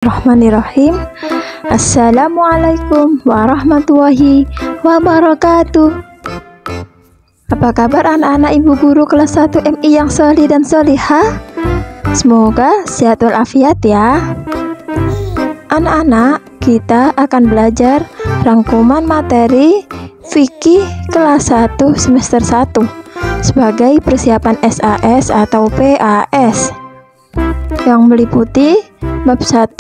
Bismillahirrahmanirrahim. Assalamualaikum warahmatullahi wabarakatuh. Apa kabar anak-anak ibu guru kelas 1 MI yang solih dan solihah? Semoga sehat walafiat ya. Anak-anak, kita akan belajar rangkuman materi fikih kelas 1 semester 1 sebagai persiapan SAS atau PAS yang meliputi bab 1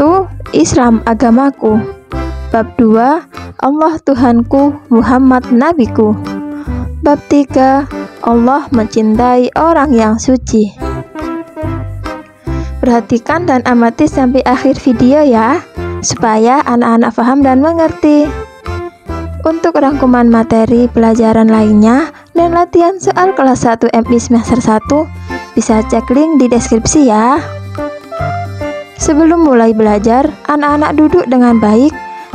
Islam agamaku, bab 2 Allah Tuhanku Muhammad nabiku, bab 3 Allah mencintai orang yang suci. Perhatikan dan amati sampai akhir video ya, supaya anak-anak paham dan mengerti. Untuk rangkuman materi pelajaran lainnya dan latihan soal kelas 1 MI semester 1 bisa cek link di deskripsi ya. Sebelum mulai belajar, anak-anak duduk dengan baik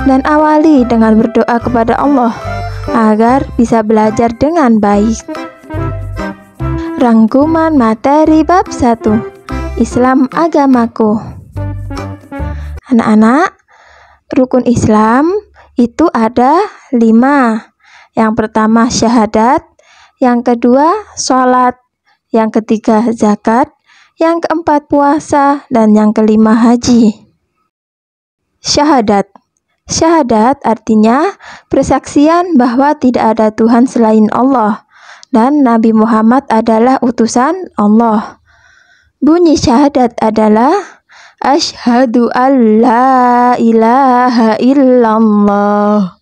dan awali dengan berdoa kepada Allah agar bisa belajar dengan baik. Rangkuman materi bab 1 Islam agamaku. Anak-anak, rukun Islam itu ada 5. Yang pertama syahadat, yang kedua sholat, yang ketiga zakat, yang keempat puasa, dan yang kelima haji. Syahadat. Syahadat artinya persaksian bahwa tidak ada Tuhan selain Allah dan Nabi Muhammad adalah utusan Allah. Bunyi syahadat adalah asyhadu an la ilaha illallah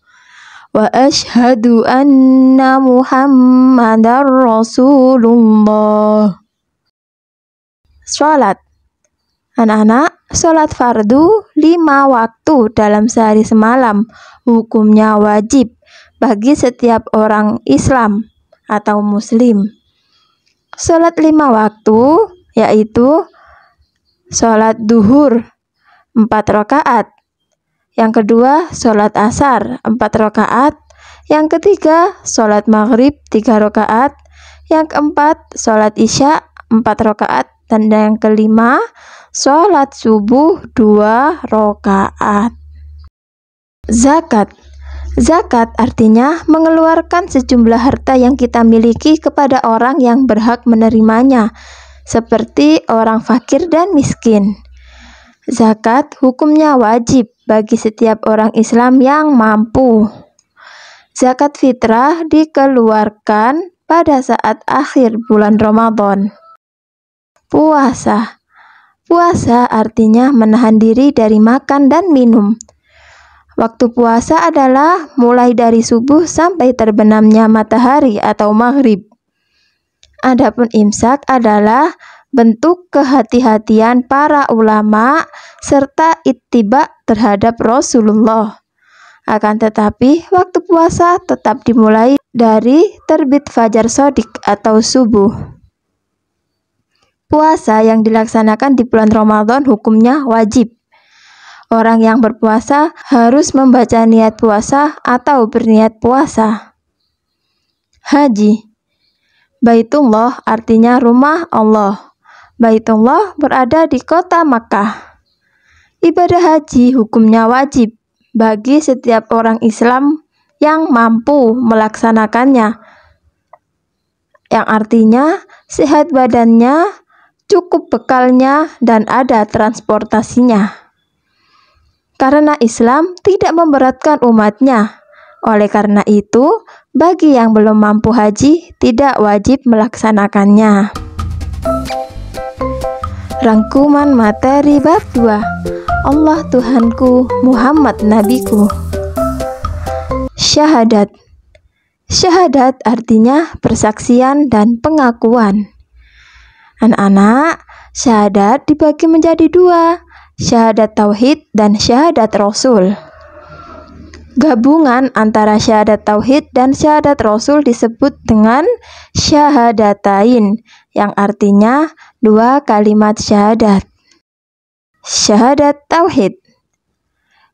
wa asyhadu anna Muhammadar Rasulullah. Sholat. Anak-anak, sholat fardu 5 waktu dalam sehari semalam hukumnya wajib bagi setiap orang Islam atau Muslim. Sholat 5 waktu yaitu sholat duhur 4 rakaat, yang kedua sholat asar 4 rakaat, yang ketiga sholat maghrib 3 rakaat, yang keempat sholat isya 4 rakaat, dan yang kelima sholat subuh 2 rakaat. Zakat. Zakat artinya mengeluarkan sejumlah harta yang kita miliki kepada orang yang berhak menerimanya, seperti orang fakir dan miskin. Zakat hukumnya wajib bagi setiap orang Islam yang mampu. Zakat fitrah dikeluarkan pada saat akhir bulan Ramadan. Puasa. Puasa artinya menahan diri dari makan dan minum. Waktu puasa adalah mulai dari subuh sampai terbenamnya matahari atau maghrib. Adapun imsak adalah bentuk kehati-hatian para ulama serta ittiba terhadap Rasulullah. Akan tetapi waktu puasa tetap dimulai dari terbit fajar shadiq atau subuh. Puasa yang dilaksanakan di bulan Ramadan hukumnya wajib. Orang yang berpuasa harus membaca niat puasa atau berniat puasa. Haji. Baitullah artinya rumah Allah. Baitullah berada di kota Makkah. Ibadah haji hukumnya wajib bagi setiap orang Islam yang mampu melaksanakannya, yang artinya sehat badannya, cukup bekalnya, dan ada transportasinya. Karena Islam tidak memberatkan umatnya, oleh karena itu bagi yang belum mampu haji tidak wajib melaksanakannya. Rangkuman materi bab 2 Allah Tuhanku Muhammad nabiku. Syahadat. Syahadat artinya persaksian dan pengakuan. Anak-anak, syahadat dibagi menjadi 2, syahadat tauhid dan syahadat rasul. Gabungan antara syahadat tauhid dan syahadat rasul disebut dengan syahadatain, yang artinya 2 kalimat syahadat. Syahadat tauhid.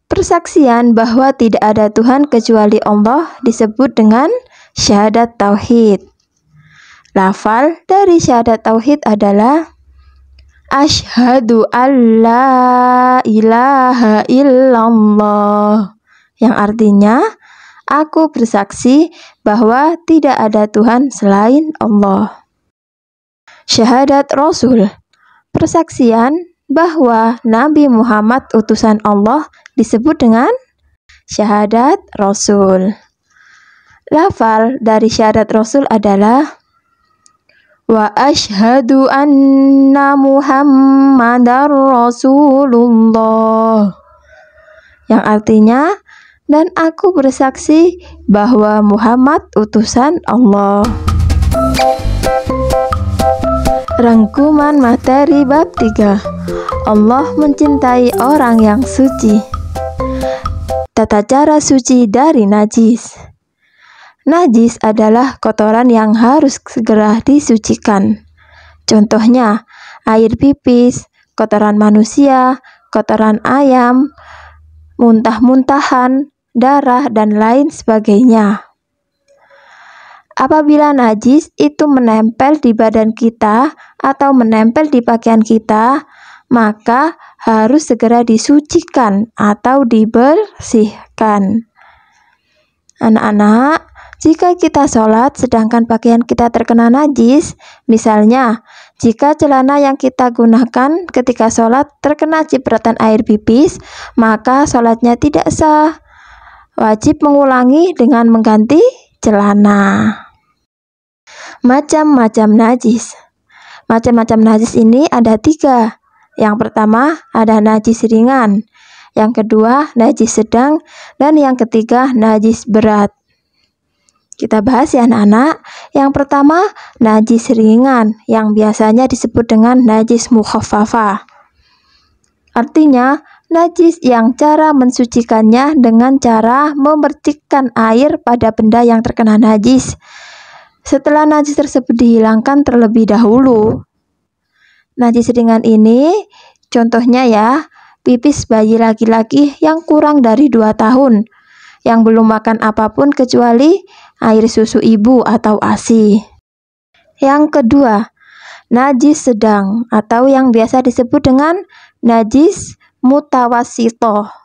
Persaksian bahwa tidak ada Tuhan kecuali Allah disebut dengan syahadat tauhid. Lafal dari syahadat tauhid adalah Asyhadu alla ilaha illallah, yang artinya aku bersaksi bahwa tidak ada Tuhan selain Allah. Syahadat Rasul, persaksian bahwa Nabi Muhammad utusan Allah disebut dengan syahadat Rasul. Lafal dari syahadat Rasul adalah wa asyhadu anna Muhammadar Rasulullah, yang artinya dan aku bersaksi bahwa Muhammad utusan Allah. Rangkuman materi bab 3. Allah mencintai orang yang suci. Tata cara suci dari najis. Najis adalah kotoran yang harus segera disucikan. Contohnya, air pipis, kotoran manusia, kotoran ayam, muntah-muntahan, darah, dan lain sebagainya. Apabila najis itu menempel di badan kita atau menempel di pakaian kita, maka harus segera disucikan atau dibersihkan. Anak-anak, jika kita sholat sedangkan pakaian kita terkena najis, misalnya jika celana yang kita gunakan ketika sholat terkena cipratan air pipis, maka sholatnya tidak sah. Wajib mengulangi dengan mengganti celana. Macam-macam najis. Macam-macam najis ini ada 3. Yang pertama ada najis ringan, yang kedua najis sedang, dan yang ketiga najis berat. Kita bahas ya anak-anak. Yang pertama najis ringan, yang biasanya disebut dengan najis mukhaffafah. Artinya najis yang cara mensucikannya dengan cara memercikkan air pada benda yang terkena najis setelah najis tersebut dihilangkan terlebih dahulu. Najis ringan ini contohnya ya, pipis bayi laki-laki yang kurang dari 2 tahun yang belum makan apapun kecuali air susu ibu atau ASI. Yang kedua, najis sedang atau yang biasa disebut dengan najis mutawassithah.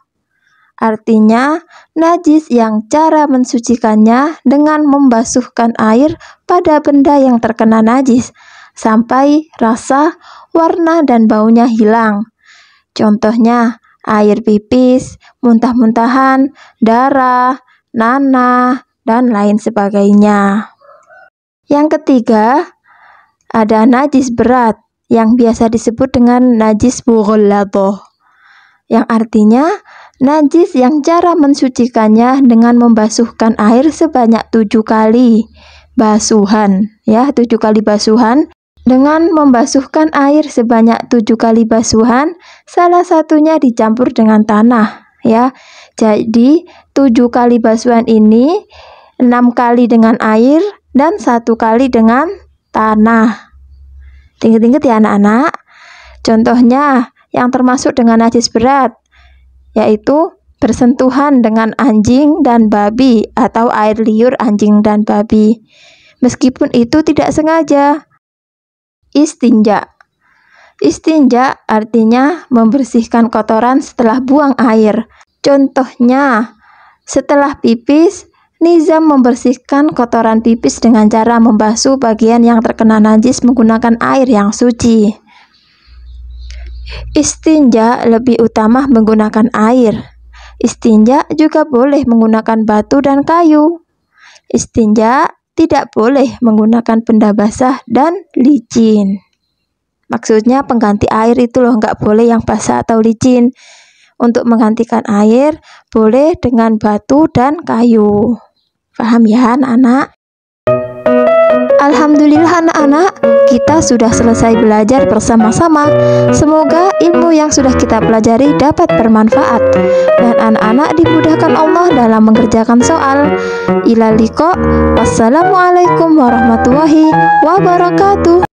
Artinya, najis yang cara mensucikannya dengan membasuhkan air pada benda yang terkena najis sampai rasa, warna, dan baunya hilang. Contohnya, air pipis, muntah-muntahan, darah, nanah, dan lain sebagainya. Yang ketiga, ada najis berat yang biasa disebut dengan najis mughalladhah, yang artinya najis yang cara mensucikannya dengan membasuhkan air sebanyak 7 kali basuhan, ya, 7 kali basuhan. Dengan membasuhkan air sebanyak 7 kali basuhan, salah satunya dicampur dengan tanah, ya. Jadi 7 kali basuhan ini 6 kali dengan air dan 1 kali dengan tanah. Ingat-ingat ya anak-anak. Contohnya yang termasuk dengan najis berat yaitu bersentuhan dengan anjing dan babi atau air liur anjing dan babi. Meskipun itu tidak sengaja. Istinja. Istinja artinya membersihkan kotoran setelah buang air. Contohnya, setelah pipis, nizam membersihkan kotoran pipis dengan cara membasuh bagian yang terkena najis menggunakan air yang suci. Istinja lebih utama menggunakan air. Istinja juga boleh menggunakan batu dan kayu. Istinja tidak boleh menggunakan benda basah dan licin. Maksudnya pengganti air itu loh, nggak boleh yang basah atau licin. Untuk menggantikan air, boleh dengan batu dan kayu. Paham ya anak-anak? Alhamdulillah anak-anak, kita sudah selesai belajar bersama-sama. Semoga ilmu yang sudah kita pelajari dapat bermanfaat dan anak-anak dimudahkan Allah dalam mengerjakan soal. Ilal liqa. Wassalamualaikum warahmatullahi wabarakatuh.